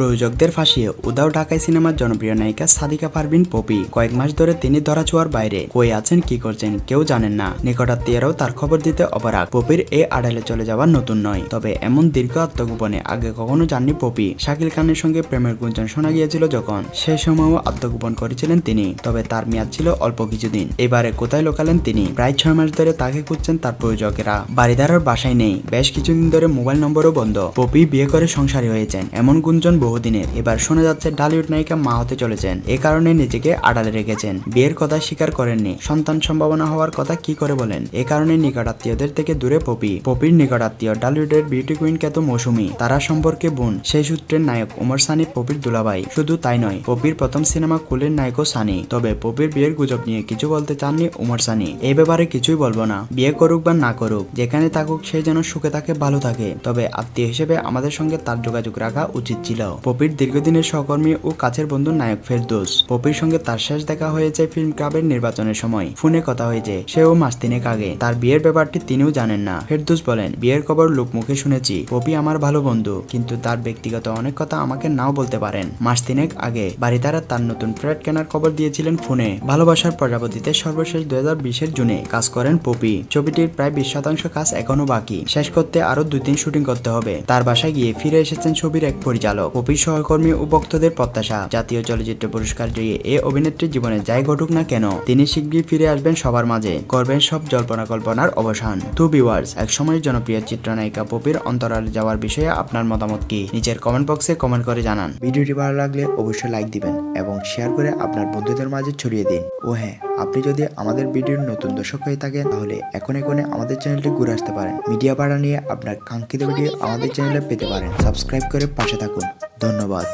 প্রযোজকদের ফাঁসিয়ে উদাও ঢাকায় সিনেমার জনপ্রিয় নায়িকা সাদিকা পারভিন পপি কয়েক মাস ধরে তিনি ধরাছোঁয়ার বাইরে কই আছেন কি করছেন কেউ জানেন না। নিকটাত্মীয়রাও তার খবর দিতে অপারগ। পপির এই আড়ালে চলে যাওয়া নতুন নয়, তবে এমন দীর্ঘ আত্মগোপনে আগে কখনো জাননি পপি। শাকিল খানের সঙ্গে প্রেমের গুঞ্জন শোনা গিয়েছিল যখন, সে সময়ও আত্মগোপন করেছিলেন তিনি, তবে তার মেয়াদ ছিল অল্প কিছুদিন। এবারে কোথায় লোকালেন তিনি? প্রায় 6 মাস ধরে তাকে খুঁজছেন তার প্রযোজকেরা। বাড়িদারের বাসায় নেই, বেশ কিছুদিন ধরে মোবাইল নম্বরও বন্ধ। পপি বিয়ে করে সংসারী হয়েছেন এমন গুঞ্জন বহুদিনের। এবার শোনা যাচ্ছে ঢালিউড নায়িকা মা হতে চলেছেন, এ কারণে নিজেকে আড়ালে রেখেছেন। বিয়ের কথা স্বীকার করেননি, সন্তান সম্ভাবনা হওয়ার কথা কি করে বলেন, এ কারণে নিকটাত্মীয়দের থেকে দূরে পপি। পপির নিকটাত্মীয় ঢালিউডের বিউটি কুইন খ্যাত মৌসুমী, তারা সম্পর্কে বোন। সেই সূত্রের নায়ক ওমর সানি পপির দুলাভাই। শুধু তাই নয়, পপির প্রথম সিনেমা কুলের নায়কও সানি। তবে পপির বিয়ের গুজব নিয়ে কিছু বলতে চাননি ওমর সানি। এই ব্যাপারে কিছুই বলবো না, বিয়ে করুক বা না করুক, যেখানে থাকুক সে যেন সুখে থাকে, ভালো থাকে। তবে আত্মীয় হিসেবে আমাদের সঙ্গে তার যোগাযোগ রাখা উচিত ছিল। পপির দীর্ঘদিনের সহকর্মী ও কাছের বন্ধু নায়ক ফেরদৌস। পপির সঙ্গে তার শেষ দেখা হয়েছে ফিল্ম ক্লাবের নির্বাচনের সময়। ফোনে কথা হয়েছে সেও মাস 3 আগে। তার বিয়ের ব্যাপারটি তিনিও জানেন না। ফেরদৌস বলেন, বিয়ের খবর লোকমুখে শুনেছি। পপি আমার ভালো বন্ধু, কিন্তু তার ব্যক্তিগত অনেক কথা আমাকে নাও বলতে পারেন। মাস 3 আগে বাড়িদারা তার নতুন ফ্ল্যাট কেনার খবর দিয়েছিলেন ফোনে। ভালোবাসার প্রজাপতিতে সর্বশেষ 2020 জুনে কাজ করেন পপি। ছবিটির প্রায় 20% কাজ এখনো বাকি, শেষ করতে আরো 2-3 শুটিং করতে হবে। তার বাসায় গিয়ে ফিরে এসেছেন ছবির এক পরিচালক। পপির সহকর্মী ও ভক্তদের প্রত্যাশা, জাতীয় চলচ্চিত্র পুরস্কার জয়ী এই অভিনেত্রীর জীবনে যাই ঘটুক না কেন, তিনি শীঘ্রই ফিরে আসবেন সবার মাঝে, করবেন সব জল্পনা কল্পনার অবসান। টু ভিউয়ার্স, একসময় জনপ্রিয় চিত্রনায়িকা পপির অন্তরালে যাওয়ার বিষয়ে আপনার মতামত কি? নিচের কমেন্ট বক্সে কমেন্ট করে জানান। ভিডিওটি ভালো লাগলে অবশ্যই লাইক দিবেন এবং শেয়ার করে আপনার বন্ধুদের মাঝে ছড়িয়ে দিন। ও হ্যাঁ, আপনি যদি আমাদের ভিডিওর নতুন দর্শক হয়ে থাকেন তাহলে এখনই আমাদের চ্যানেলটি ঘুরে আসতে পারেন। মিডিয়া পাড়া নিয়ে আপনার কাঙ্ক্ষিত ভিডিও আমাদের চ্যানেলে পেতে পারেন। সাবস্ক্রাইব করে পাশে থাকুন। ধন্যবাদ।